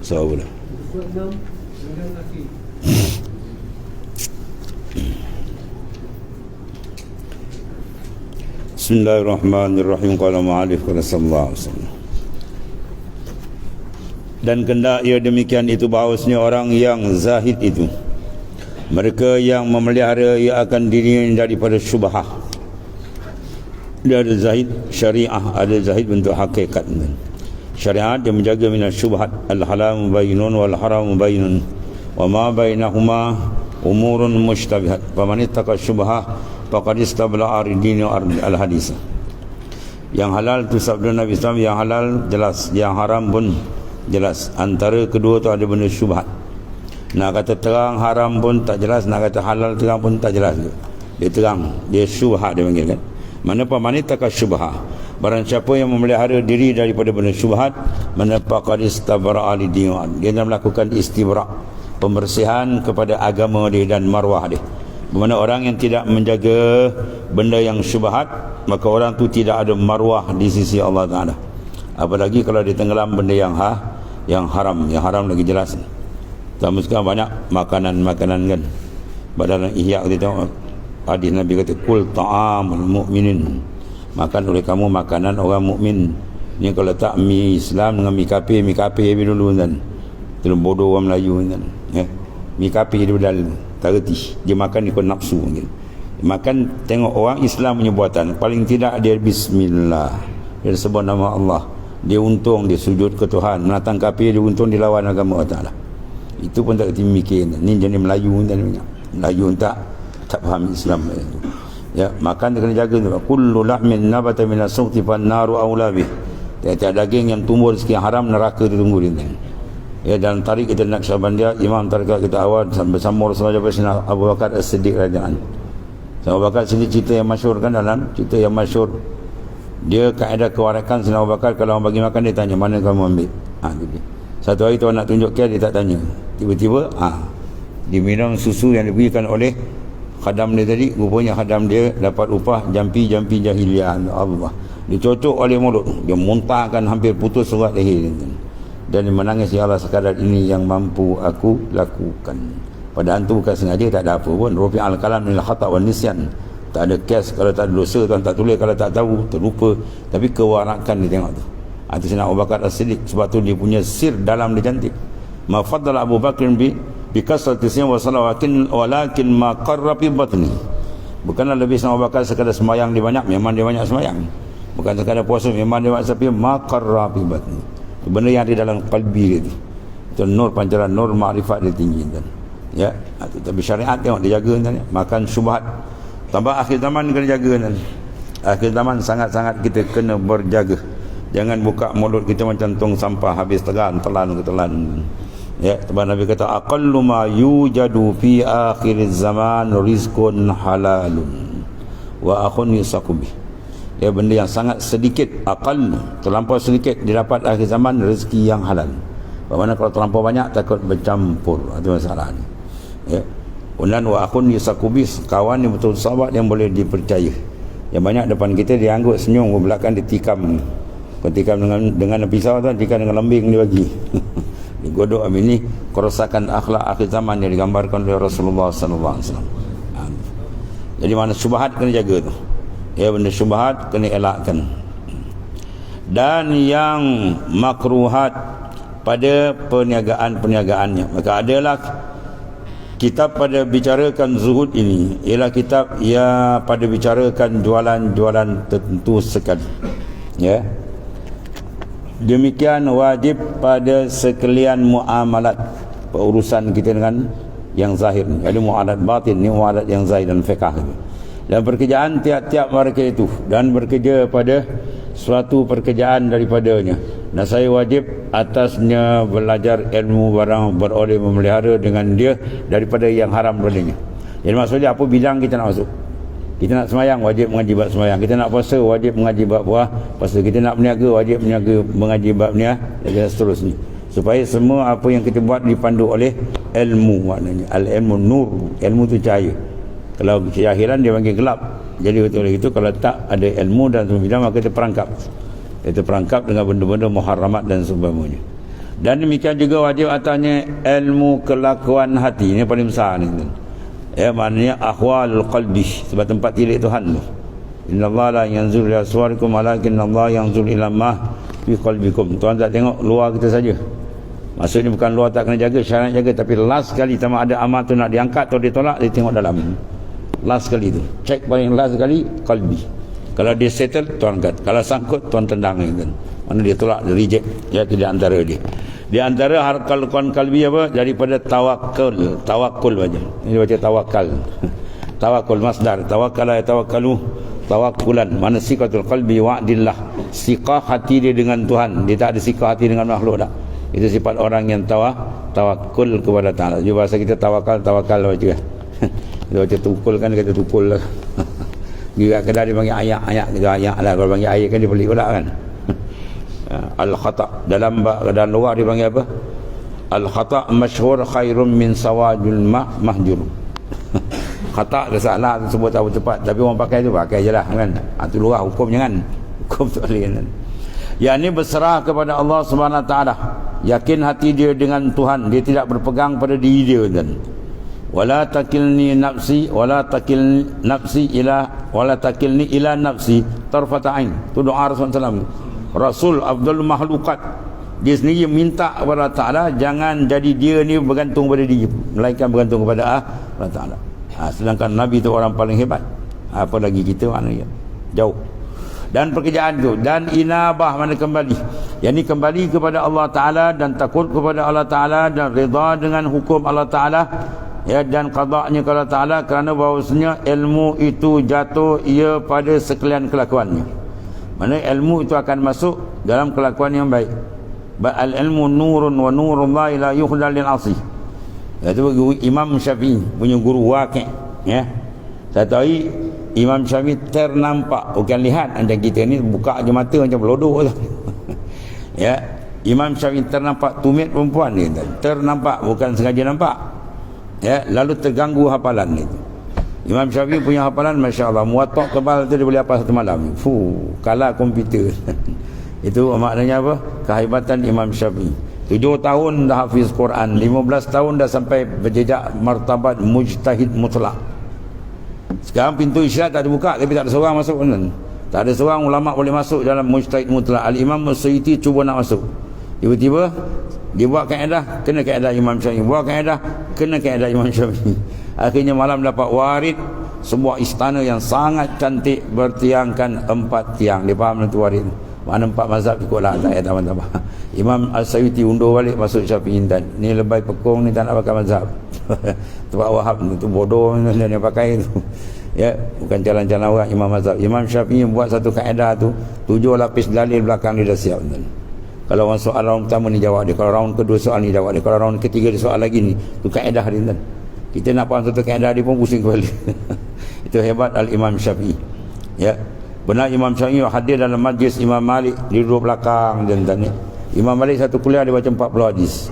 Sawalah. Bismillahirrahmanirrahim. Qala mu'alif qala sallallahu alaihi wasallam. Dan kendak ia demikian itu bahawasanya orang yang zahid itu, mereka yang memelihara ia akan diri daripada syubhah. Dia ada zahid syariah, ada zahid bentuk hakikat. Syariat dia menjaga minas syubhat, al-halal mubayyinun wal haram mubayyinun wa ma bainahuma umurun mushtabihat. Faman ittaqa syubhah faqad istabla'a ridin al-hadis. Yang halal tu sabda Nabi SAW, yang halal jelas, yang haram pun jelas. Antara kedua tu ada benda syubhat. Nak kata terang haram pun tak jelas, nak kata halal terang pun tak jelas. Dia terang, dia syubhat dia panggil kan. Mana pamanita ka syubhah, barang siapa yang memelihara diri daripada benda syubhat, mana faqad istabra li din, dia melakukan istibra, pembersihan kepada agama dia dan marwah dia. Bermakna orang yang tidak menjaga benda yang syubhat, maka orang tu tidak ada marwah di sisi Allah Taala. Apalagi kalau dia tenggelam benda yang haram. Yang haram lagi jelas. Sama sekarang banyak makanan-makanan kan. Padahal Ihya kita tengok hadis Nabi kata kul ta'amul mu'minin, makan oleh kamu makanan orang mukmin. Ni kalau tak mi Islam dengan mi kafir dulu kan. Itu bodoh orang Melayu kan. Ya. Mi kafir dia berdal tak reti. Dia makan ikut nafsu kan. Makan tengok orang Islam punya buatan, paling tidak dia bismillah, dia sebut nama Allah, dia untung, dia sujud ke Tuhan. Menatang kafir dia untung, dia lawan agama Allah Ta'ala. Itu pun tak reti mikir. Ni jenis Melayu kan. Melayu tak faham Islam. Ya, makan dia kena jaga tu. Kullu lahmin nabata min as-suqti fan naru aula bih. Tiap-tiap daging yang tumbuh rezeki yang haram, neraka ditunggu dia. Ya, dalam tarik kita Naqsyabandiyah, Imam tarekat kita awal bersama Rasulullah SAW, Abu Bakar As-Siddiq radhiyallahu anhu. Abu Bakar As-Siddiq cerita yang masyhur kan, dalam cerita yang masyhur dia kaedah kewarakan Sayyidina Abu Bakar, kalau orang bagi makan dia tanya mana kamu ambil. Gitu. Satu hari tuan nak tunjuk dia tak tanya. Tiba-tiba dia minum susu yang diberikan oleh khadam dia tadi. Rupanya khadam dia dapat upah jampi jahiliah. Allah, dicocok oleh mulut, dia muntahkan hampir putus surat leher dan dia menangis, ya Allah, sekadar ini yang mampu aku lakukan. Padahal tu bukan sengaja, tak ada apa pun. Rufi' al-kalam minal khata' wan nisyan, tak ada kes. Kalau tak ada dosa tuan tak tulis, kalau tak tahu terlupa. Tapi kewarakan dia tengok tu. Itu Sayyidina Abu Bakar As-Siddiq. Sebab tu dia punya sir dalam dia cantik. Ma faddala Abu Bakr bi kasrati siyam wa salawatin walakin ma qarra fi batni. Bukanlah lebih Sayyidina Abu Bakar sekadar sembahyang dia banyak, memang dia banyak sembahyang. Bukan sekadar puasa, memang dia banyak, tapi ma qarra fi batni. Benda yang ada dalam kalbi dia tu. Itu nur, pancaran nur makrifat dia tinggi kan. Ya, tapi syariat tengok dia jaga kan. Makan syubhat. Tambah akhir zaman kena jaga kan. Akhir zaman sangat-sangat kita kena berjaga. Jangan buka mulut kita macam tong sampah, habis telan. Ya, sebab Nabi kata aqallu ma yujadu fi akhir zaman rizqun halalun wa akhun yusaqubi. Ya, benda yang sangat sedikit, aqal, terlampau sedikit didapat akhir zaman, rezeki yang halal. Bagaimana kalau terlampau banyak takut bercampur. Itu masalah ni. Ya. Kemudian wa akhun yusaqubi, kawan yang betul sahabat yang boleh dipercaya. Yang banyak depan kita dia anggut senyum, ke belakang ditikam. Ketikam dengan pisau tu, tikam dengan lembing dia bagi. Digodok habis ni kerosakan akhlak akhir zaman yang digambarkan oleh Rasulullah sallallahu alaihi wasallam. Jadi mana syubhat kena jaga tu. Ya, benda syubhat kena elakkan. Dan yang makruhat pada perniagaannya. Maka adalah kitab pada bicarakan zuhud ini ialah kitab yang pada bicarakan jualan-jualan tertentu sekali. Ya. Demikian wajib pada sekalian muamalat, urusan kita dengan yang zahir ni. Ada muamalat batin ni, muamalat yang zahir dan fiqh. Dan pekerjaan tiap-tiap mereka itu, dan bekerja pada suatu pekerjaan daripadanya. Dan saya wajib atasnya belajar ilmu barang beroleh memelihara dengan dia daripada yang haram darinya. Jadi maksudnya apa bidang kita nak masuk. Kita nak semayang, wajib mengaji bab semayang. Kita nak puasa, wajib mengaji bab puasa. Kita nak berniaga, wajib mengaji bab niaga, dan seterusnya. Supaya semua apa yang kita buat dipandu oleh ilmu, maknanya al-ilmu nur. Ilmu tu cahaya. Kalau kejahilan dia panggil gelap. Jadi betul itu, kalau tak ada ilmu dan semua bidang, maka kita perangkap. Kita perangkap dengan benda-benda muharramat dan sebagainya. Dan demikian juga wajib atasnya ilmu kelakuan hati. Ini paling besar ni. Ya, maknanya ahwalul qalbi, sebab tempat tilik Tuhan tu. Innallaha la yanzur ila suwarikum walakinnallaha yanzur ila ma fi qalbikum. Tuhan tak tengok luar kita saja. Maksudnya bukan luar tak kena jaga, syarat jaga, tapi last sekali sama ada amal tu nak diangkat atau ditolak, dia tengok dalam. Last sekali tu. Cek paling last sekali qalbi. Kalau dia settle, Tuhan angkat. Kalau sangkut, Tuhan tendang kan. Mana dia tolak, dia reject. Ya, itu di antara dia. Di antara harkal qalbi apa? Daripada tawakul. Tawakul baca. Ini baca tawakal. Tawakul masdar. Tawakkala ya tawakkalu. Tawakulan. Mana siqatul qalbi wa'dillah. Siqah hati dia dengan Tuhan. Dia tak ada siqah hati dengan makhluk tak. Itu sifat orang yang tawakul kepada Ta'ala. Jadi bahasa kita tawakal baca. Dia baca tukul kan, kata tukul lah. Juga kedai dia panggil ayak kita ayak lah. Kalau panggil ayak kan dia pelik pula kan. Al-khata' dalam luar dia panggil apa? Al-khata' masyhur khairun min sawajul mahjur. Khata' dah salah sebut tahu cepat, tapi orang pakai tu pakai je lah kan. Itu luar hukum jangan. Hukum tak boleh kan. Yang ini berserah kepada Allah Subhanahu Wa Taala. Yakin hati dia dengan Tuhan, dia tidak berpegang pada diri dia kan. Wala takilni nafsi ila nafsi tarfata ain. Tu doa Rasulullah SAW. Rasul Abdul Mahlukat, dia sendiri minta kepada Allah Ta'ala jangan jadi dia ni bergantung pada diri, melainkan bergantung kepada Allah Ta'ala. Sedangkan Nabi tu orang paling hebat, apalagi kita maknanya jauh. Dan pekerjaan tu, dan inabah mana kembali, yang ni kembali kepada Allah Ta'ala dan takut kepada Allah Ta'ala dan reda dengan hukum Allah Ta'ala, ya, dan qada'nya kepada Allah Ta'ala, kerana bahawasanya ilmu itu jatuh ia pada sekalian kelakuannya. Mana ilmu itu akan masuk dalam kelakuan yang baik. Al-ilmu nurun wa nurullahi la yuhdal lil asi. Itu guru Imam Syafi'i, punya guru Waqi', ya. Satu hari Imam Syafi'i ternampak, bukan lihat, anda kita ni buka je mata macam pelodok tu. Ya, Imam Syafi'i ternampak tumit perempuan ni, ternampak, bukan sengaja nampak. Ya, lalu terganggu hafalan itu. Imam Syafi'i punya hafalan masya-Allah, muwatta' kebal tu dia boleh hafal satu malam. Kalah komputer. Itu maknanya apa? Kehebatan Imam Syafi'i. 7 tahun dah hafiz Quran, 15 tahun dah sampai berjejak martabat mujtahid mutlak. Sekarang pintu isyarat tak dibuka, tapi tak ada seorang masuk kan. Tak ada seorang ulama boleh masuk dalam mujtahid mutlak. Al-Imam As-Suyuti cuba nak masuk. Tiba-tiba dia buat kaedah, kena kaedah Imam Syafi'i. Buat kaedah, kena kaedah Imam Syafi'i. Akhirnya malam dapat warid sebuah istana yang sangat cantik, bertiangkan 4 tiang. Dia faham itu warid. Mana 4 mazhab ikutlah, tak payah tambah-tambah. Imam As-Suyuti undur balik masuk Syafi'i Intan. Ni lebay pekong ni tak nak pakai mazhab. Tempat Wahab tu bodoh dia pakai tu. Ya, bukan jalan-jalan orang Imam mazhab. Imam Syafi'i buat satu kaedah tu, 7 lapis dalil belakang dia dah siap. Kalau orang soal round pertama ni jawab dia, kalau round kedua soal ni jawab dia, kalau round ketiga dia soal lagi ni. Tu kaedah dia. Kita nak faham satu kaedah dia pun pusing kepala. Itu hebat Al-Imam Syafi'i. Ya. Benar Imam Syafi'i hadir dalam majlis Imam Malik, dia duduk belakang dan tanya. Imam Malik satu kuliah dia baca 40 hadis.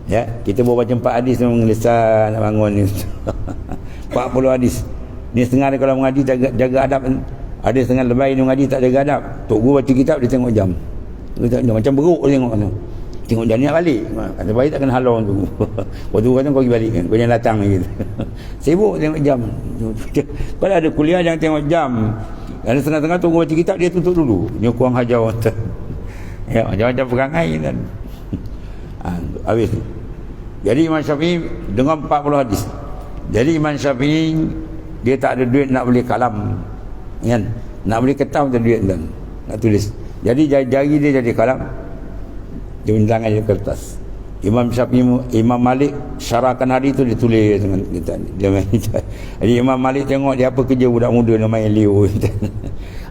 Ya, kita baru baca 4 hadis memang lisan nak bangun ni. 40 hadis. Ni setengah dia kalau mengaji jaga adab. Ada setengah lebay ni mengaji tak jaga adab. Tok guru baca kitab dia tengok jam. Dia macam beruk dia tengok tu. Tengok dia niat balik. Kata baik tak kena halau tu. Waktu kata kau pergi balik kan. Kau jangan datang lagi. Sibuk tengok jam. Kalau ada kuliah jangan tengok jam. Ada setengah-tengah tunggu baca kitab dia tutup dulu. Dia kurang hajau. Ya, macam-macam perangai kan. Habis tu. Jadi Imam Syafi'i dengar 40 hadis. Jadi Imam Syafi'i dia tak ada duit nak beli kalam. Kan? Nak beli kertas tak ada duit kan. Nak tulis. Jadi jari dia jadi kalam. Dia bintang aja kertas. Imam Syafi'i, Imam Malik syarahkan hari tu dia tulis dengan kita. Jadi Imam Malik tengok dia apa kerja budak muda nak main liu.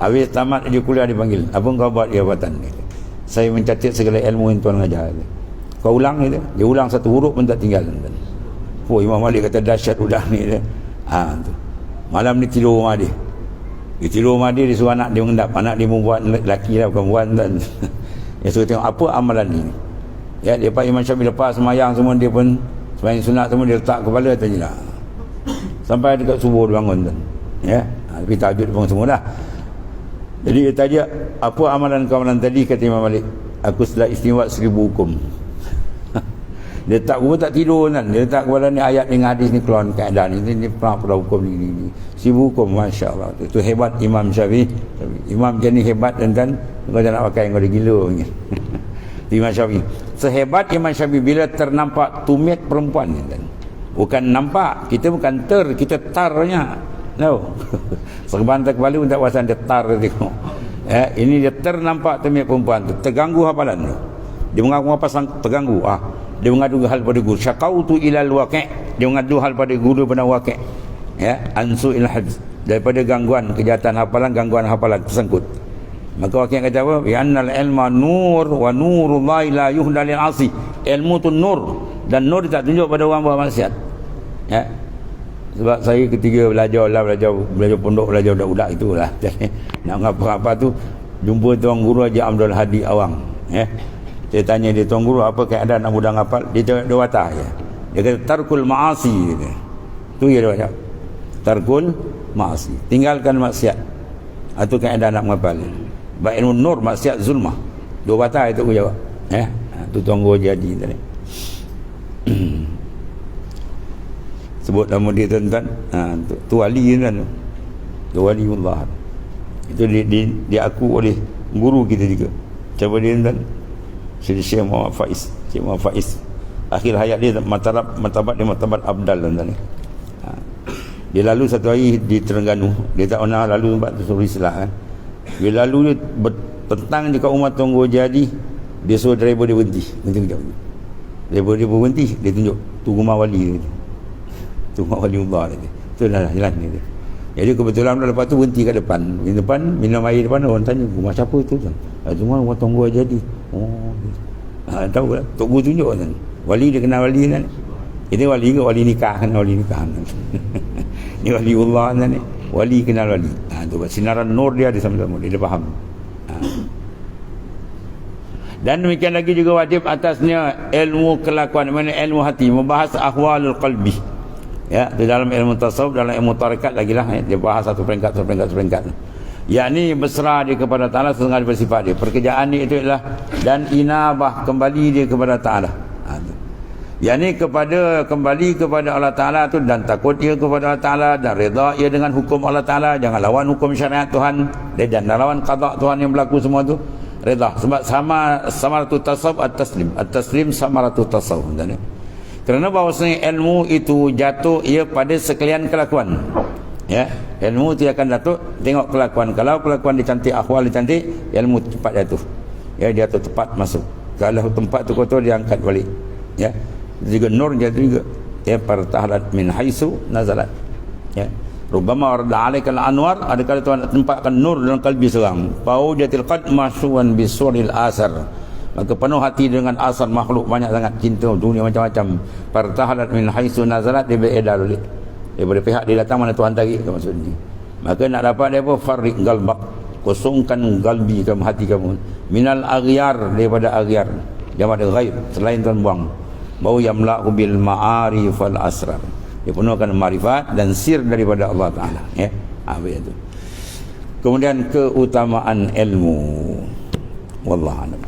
Habis tamat dia kuliah dipanggil. Apa kau buat jabatan ni? Saya mencatat segala ilmu yang tuan ajar. Kau ulang ni dia ulang satu huruf pun tak tinggal. Oh, Imam Malik kata dahsyat budak ni dia. Tu. Malam ni tidur rumah dia. Dia tidur rumah dia suruh anak dia mengendap. Anak dia membuat lelaki lah, bukan perempuan kan. Dia suruh tengok apa amalan ni. Ya, dia Pak Imam Syafi'i lepas semayang semua, dia pun semayang sunat semua, dia letak kepala tanya lah. Sampai dekat subuh dia bangun kan. Ya, tapi tahajud pun semua dah. Jadi dia tanya, apa amalan kau amalan tadi? Kata Imam Malik, aku setelah istimewa 1000 hukum. Dia tak gua tak tidur kan. Dia tak kepala ni ayat dengan hadis ni keluar keadaan ni pernah hukum ni. Sibuk hukum, masya-Allah. Itu hebat Imam Syafi'i. Imam macam ni hebat dan kau tak nak pakai kau dah gila punya. Imam Syafi'i. Sehebat Imam Syafi'i bila ternampak tumit perempuan ni kan. Bukan nampak, kita bukan kita tarnya. No. Serbantai kepala pun tak kuasa dia tar dia tengok. Ini dia ternampak tumit perempuan tu, terganggu hafalan tu. Dia mengaku apa terganggu. Dia mengadu hal pada guru. Syaqautu ilal waqi'. Dia mengadu hal pada guru pada waqi'. Ansu il hadz. Daripada gangguan kejahatan hafalan, gangguan hafalan tersangkut. Maka waqi' kata apa? Ya annal ilma nur wa nurullahi la yuhda lil 'asi. Ilmu tu nur dan nur tak tunjuk pada orang buat maksiat. Sebab saya ketika belajar pondok, belajar budak-budak itulah. Nak apa-apa tu jumpa tuan guru Haji Abdul Hadi Awang. Saya tanya dia, tuan guru apa keadaan nak mudah hafal? Dia tengok dua watah je. Dia kata tarkul ma'asi dia. Tu dia baca. Tarkul ma'asi. Tinggalkan maksiat. Itu keadaan nak menghafal. Ba ilmu nur maksiat zulmah. Dua watah itu aku jawab. Tu tuan guru jadi tadi. Sebut nama dia tuan-tuan. Tu wali kan. Tu waliullah. Itu diaku oleh guru kita juga. Siapa dia tuan? Syekh Muhammad Faiz. Syekh Muhammad Faiz. Akhir hayat dia martabat dia martabat abdal tuan-tuan. Dia lalu satu hari di Terengganu. Dia tak pernah lalu tempat tu suruh Islah kan. Dia lalu dia petang dekat rumah Tunggu Jadi. Dia suruh driver dia berhenti. Berhenti kejap. Driver dia berhenti, dia tunjuk tu rumah wali dia. Tu rumah waliullah dia. Tu dah jalan dia. Jadi kebetulan lepas tu berhenti kat depan. Di depan minum air depan, orang tanya rumah siapa tu kan? Rumah Tunggu Jadi. Tahu tak? Tok Guru tunjuk kan. Wali dia kenal wali kan. Ini wali ke wali nikah kan, wali nikah. Ni waliullah kan ni. Wali kenal wali. Tu sinaran nur dia ada sama-sama, dia faham. Dan demikian lagi juga wajib atasnya ilmu kelakuan, mana ilmu hati, membahas ahwalul qalbi. Di dalam ilmu tasawuf, dalam ilmu tarekat lagilah dia bahas satu peringkat. Yakni berserah dia kepada Ta'ala setengah bersifat dia. Pekerjaan dia itu adalah dan inabah, kembali dia kepada Ta'ala. Yakni kembali kepada Allah Ta'ala tu, dan takut dia kepada Allah Ta'ala, dan reda ia dengan hukum Allah Ta'ala. Jangan lawan hukum syariat Tuhan, dan jangan lawan qada Tuhan yang berlaku semua tu. Reda. Sebab samaratu tasawuf at-taslim. At-taslim samaratu tasawuf. Kerana bahawasanya ilmu itu jatuh ia pada sekalian kelakuan. Ilmu itu akan jatuh tengok kelakuan. Kalau kelakuan dia cantik, akhwal dia cantik, ilmu cepat jatuh. Dia jatuh tepat masuk. Kalau tempat tu kotor, dia angkat balik. Juga nur jatuh juga. Partahalat min haisu nazalat. Rubbama warda alaikal anwar, adakala Tuhan tempatkan nur dalam kalbi seorang. Faujatil qad mahsuwan bisuril asar. Maka penuh hati dengan asar makhluk, banyak sangat cinta dunia macam-macam. Partahalat min haisu nazalat, dia beredar balik. Daripada pihak dia datang, mana Tuhan tarik ke maksud ni. Maka nak dapat dia apa? Farriq galbak, kosongkan galbi kamu, hati kamu. Minal aghyar, daripada aghyar. Daripada ghaib, selain Tuhan buang. Bau yamla'u bil ma'arif wal asrar. Dia penuhkan marifat dan sir daripada Allah Ta'ala. Apa itu. Kemudian keutamaan ilmu. Wallahu a'lam.